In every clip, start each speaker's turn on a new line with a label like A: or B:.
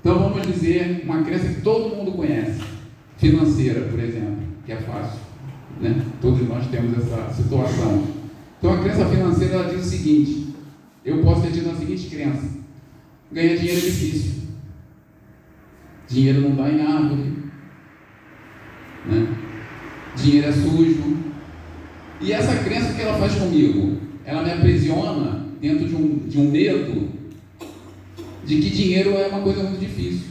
A: Então vamos dizer uma crença que todo mundo conhece, financeira, por exemplo, que é fácil, né? Todos nós temos essa situação. Então a crença financeira, ela diz o seguinte: eu posso ter tido a seguinte crença: ganhar dinheiro é difícil, dinheiro não dá em árvore, né? Dinheiro é sujo. E essa crença, o que ela faz comigo? Ela me aprisiona dentro de um medo de que dinheiro é uma coisa muito difícil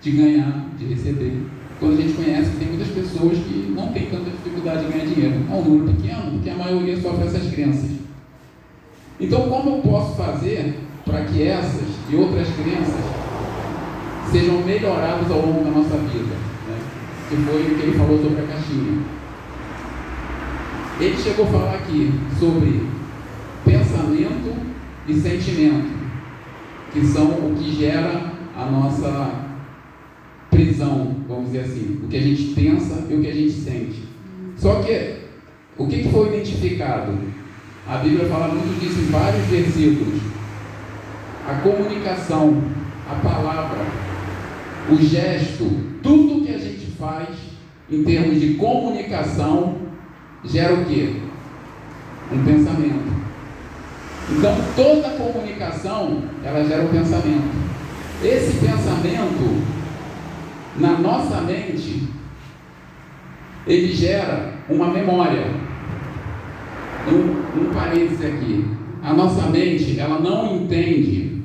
A: de ganhar, de receber. Quando a gente conhece que tem muitas pessoas que não têm tanta dificuldade de ganhar dinheiro. É um número pequeno, porque a maioria sofre essas crenças. Então, como eu posso fazer para que essas e outras crenças sejam melhoradas ao longo da nossa vida? Né? Que foi o que ele falou sobre a caixinha. Ele chegou a falar aqui sobre pensamento e sentimento, que são o que gera a nossa prisão, vamos dizer assim, o que a gente pensa e o que a gente sente. Só que, o que foi identificado? A Bíblia fala muito disso em vários versículos. A comunicação, a palavra, o gesto, tudo que a gente faz em termos de comunicação gera o quê? Um pensamento. Então toda comunicação, ela gera um pensamento. Esse pensamento, na nossa mente, ele gera uma memória. Um parênteses aqui: a nossa mente, ela não entende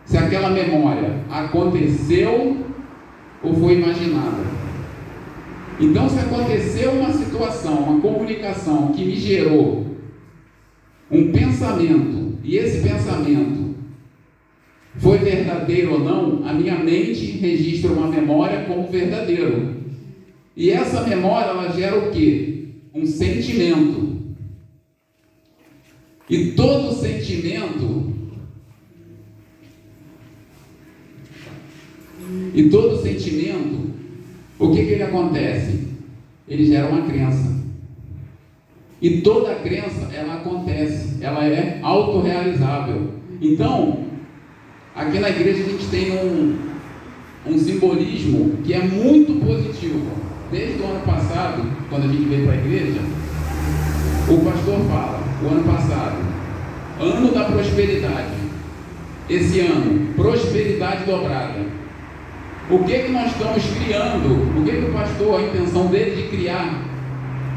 A: se aquela memória aconteceu ou foi imaginada. Então, se aconteceu uma situação, uma comunicação que me gerou um pensamento, e esse pensamento foi verdadeiro ou não, a minha mente registra uma memória como verdadeiro. E essa memória, ela gera o quê? Um sentimento. E todo sentimento, o que ele acontece? Ele gera uma crença. E toda crença, ela acontece, ela é autorrealizável. Então, aqui na igreja a gente tem um simbolismo que é muito positivo. Desde o ano passado, quando a gente veio para a igreja, o pastor fala, o ano passado, ano da prosperidade. Esse ano, prosperidade dobrada. O que nós estamos criando? O que o pastor, a intenção dele de criar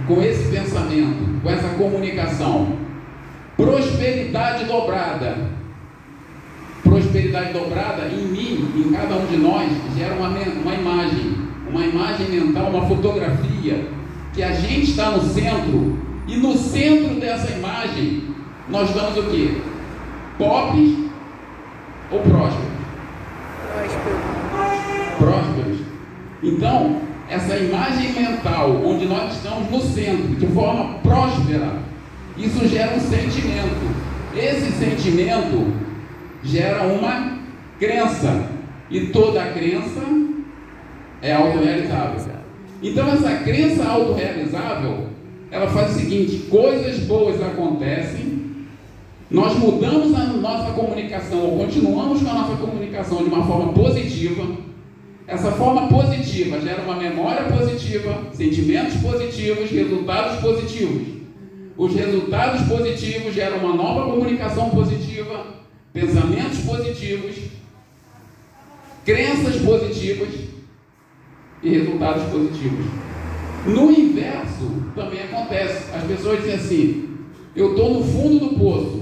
A: com esse pensamento, com essa comunicação? Prosperidade dobrada. Prosperidade dobrada em mim, em cada um de nós, gera uma imagem mental, uma fotografia, que a gente está no centro, e no centro dessa imagem, nós estamos o quê? Pobres ou prósperos? Prósperos. Então, essa imagem mental, onde nós estamos no centro, de forma próspera, isso gera um sentimento. Esse sentimento gera uma crença, e toda crença é autorrealizável. Então essa crença autorrealizável, ela faz o seguinte: coisas boas acontecem, nós mudamos a nossa comunicação, ou continuamos com a nossa comunicação de uma forma positiva. Essa forma positiva gera uma memória positiva, sentimentos positivos, resultados positivos. Os resultados positivos geram uma nova comunicação positiva, pensamentos positivos, crenças positivas e resultados positivos. No inverso também acontece. As pessoas dizem assim: eu estou no fundo do poço.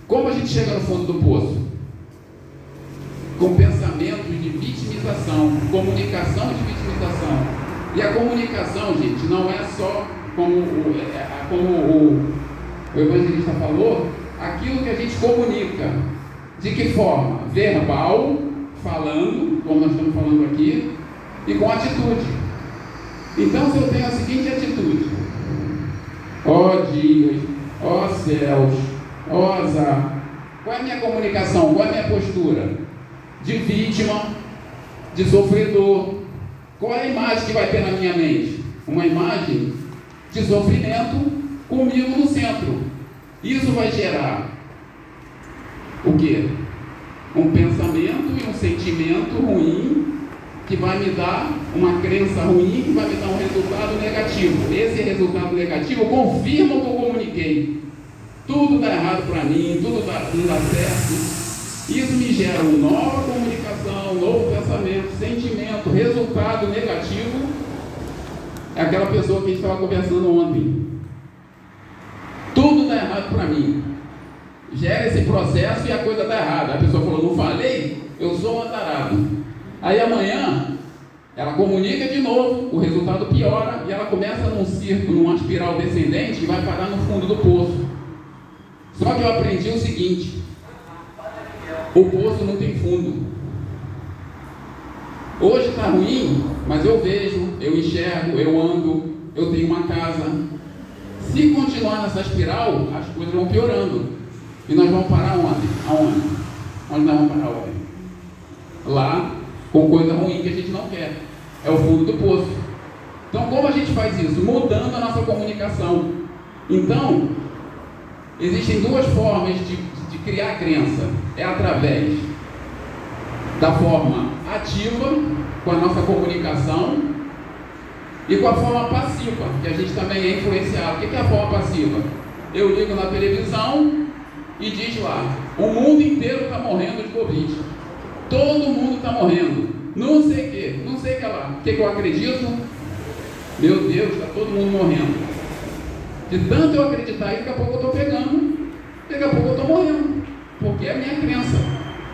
A: Como a gente chega no fundo do poço? Com pensamentos de vitimização, comunicação de vitimização. E a comunicação, gente, não é só como o evangelista falou, aquilo que a gente comunica. De que forma? Verbal, falando, como nós estamos falando aqui, e com atitude. Então, se eu tenho a seguinte atitude: ó dias, ó céus, ó azar, qual é a minha comunicação? Qual é a minha postura? De vítima, de sofredor. Qual é a imagem que vai ter na minha mente? Uma imagem de sofrimento comigo no centro. Isso vai gerar o quê? um pensamento e um sentimento ruim que vai me dar uma crença ruim, que vai me dar um resultado negativo. Esse resultado negativo confirma o que eu comuniquei. Tudo dá errado para mim, tudo não dá certo. Isso me gera uma nova comunicação, um novo pensamento, sentimento, resultado negativo. É aquela pessoa que a gente estava conversando ontem. Tudo dá errado para mim. Gera esse processo e a coisa dá errada. A pessoa falou, não falei? Eu sou um tarado. Aí amanhã, ela comunica de novo, o resultado piora e ela começa num círculo, numa espiral descendente e vai parar no fundo do poço. Só que eu aprendi o seguinte: o poço não tem fundo. Hoje está ruim, mas eu vejo, eu enxergo, eu ando, eu tenho uma casa. Se continuar nessa espiral, as coisas vão piorando. E nós vamos parar onde? Aonde? Onde nós vamos parar hoje? Lá, com coisa ruim que a gente não quer. É o fundo do poço. Então, como a gente faz isso? Mudando a nossa comunicação. Então, existem duas formas de criar crença. É através da forma ativa, com a nossa comunicação, e com a forma passiva, que a gente também é influenciado. O que é a forma passiva? Eu ligo na televisão e diz lá, o mundo inteiro está morrendo de Covid. Todo mundo está morrendo. Não sei o que, não sei o que lá. O que eu acredito? Meu Deus, está todo mundo morrendo. De tanto eu acreditar, daqui a pouco eu estou pegando, daqui a pouco eu estou morrendo. Porque é a minha crença.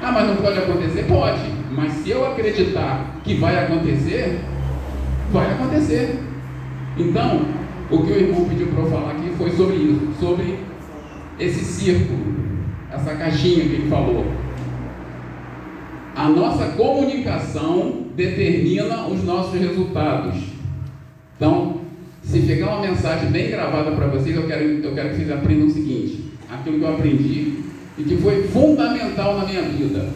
A: Ah, mas não pode acontecer? Pode. Mas se eu acreditar que vai acontecer, vai acontecer. Então, o que o irmão pediu para eu falar aqui foi sobre isso, sobre esse círculo, essa caixinha que ele falou. A nossa comunicação determina os nossos resultados. Então, se ficar uma mensagem bem gravada para vocês, eu quero que vocês aprendam o seguinte: aquilo que eu aprendi e que foi fundamental na minha vida.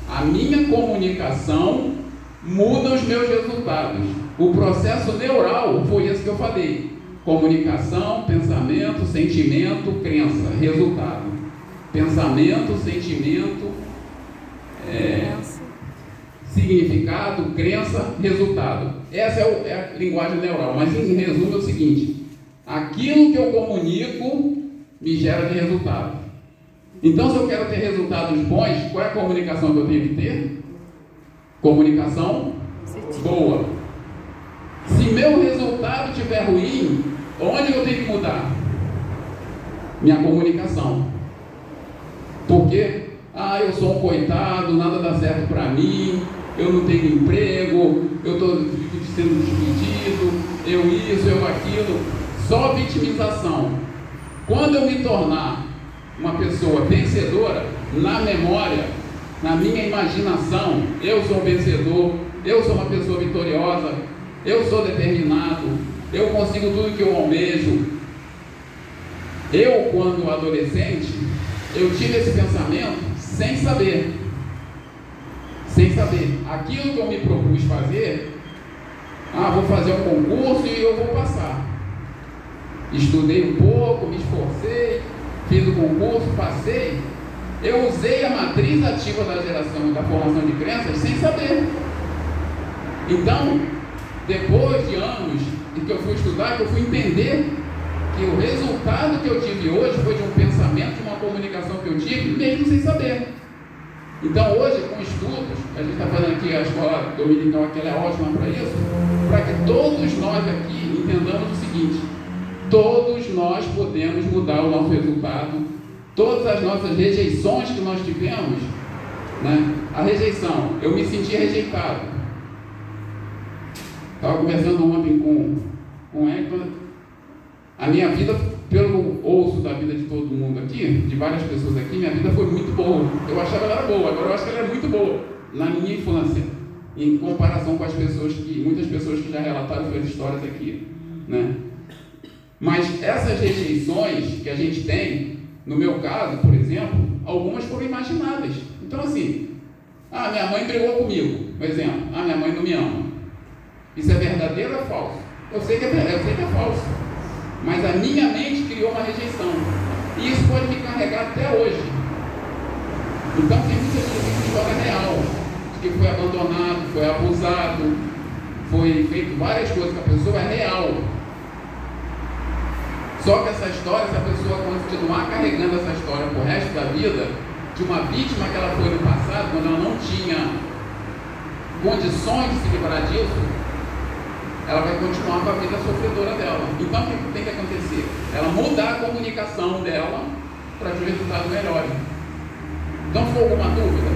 A: A minha comunicação muda os meus resultados. O processo neural foi esse que eu falei: comunicação, pensamento, sentimento, crença, resultado. Pensamento, sentimento, significado, crença, resultado. Essa é a linguagem neural, mas em resumo é o seguinte: aquilo que eu comunico me gera de resultado. Então, se eu quero ter resultados bons, qual é a comunicação que eu tenho que ter? Comunicação boa. Se meu resultado estiver ruim, onde eu tenho que mudar? Minha comunicação. Porque, eu sou um coitado, nada dá certo para mim, eu não tenho emprego, eu estou sendo despedido, eu isso, eu aquilo. Só vitimização. Quando eu me tornar uma pessoa vencedora, na memória, na minha imaginação, eu sou vencedor, eu sou uma pessoa vitoriosa, eu sou determinado, eu consigo tudo que eu almejo. Eu, quando adolescente, eu tive esse pensamento sem saber. Aquilo que eu me propus fazer, vou fazer um concurso e eu vou passar. Estudei um pouco, me esforcei, fiz o concurso, passei. Eu usei a matriz ativa da geração e da formação de crenças sem saber. Então, depois de anos em que eu fui estudar, que eu fui entender que o resultado que eu tive hoje foi de um pensamento, de uma comunicação que eu tive, mesmo sem saber. Então, hoje, com estudos, a gente está fazendo aqui a escola dominical, que ela é ótima para isso, para que todos nós aqui entendamos o seguinte: todos nós podemos mudar o nosso resultado. Todas as nossas rejeições que nós tivemos, né? A rejeição, eu me senti rejeitado. Estava conversando ontem com Hector. A minha vida, pelo ouço da vida de todo mundo aqui, de várias pessoas aqui, minha vida foi muito boa. Eu achava ela boa, agora eu acho que ela é muito boa na minha infância, em comparação com as pessoas muitas pessoas que já relataram suas histórias aqui, né? Mas essas rejeições que a gente tem, no meu caso, por exemplo, algumas foram imaginadas. Então, assim, minha mãe brigou comigo, por exemplo, minha mãe não me ama. Isso é verdadeiro ou é falso? Eu sei que é falso. Mas a minha mente criou uma rejeição. E isso pode me carregar até hoje. Então tem muita história real, de que foi abandonado, foi abusado, foi feito várias coisas com a pessoa, é real. Só que essa história, se a pessoa continuar carregando essa história pro resto da vida, de uma vítima que ela foi no passado, quando ela não tinha condições de se livrar disso, ela vai continuar com a vida sofredora dela. Então o que tem que acontecer? Ela mudar a comunicação dela para ter resultados melhores. Então, ficou alguma dúvida?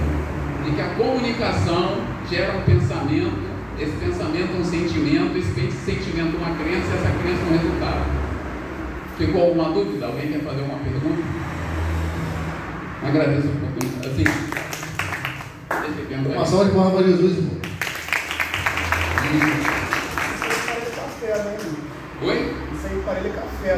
A: De que a comunicação gera um pensamento, esse pensamento é um sentimento, esse sentimento é uma crença, e essa crença é um resultado. Ficou alguma dúvida? Alguém quer fazer uma pergunta? Agradeço a oportunidade. Assim, deixa eu perguntar.
B: Uma salva de palmas para Jesus, irmão.
C: Isso aí parece café, né?
A: Oi?
C: Isso aí parece café.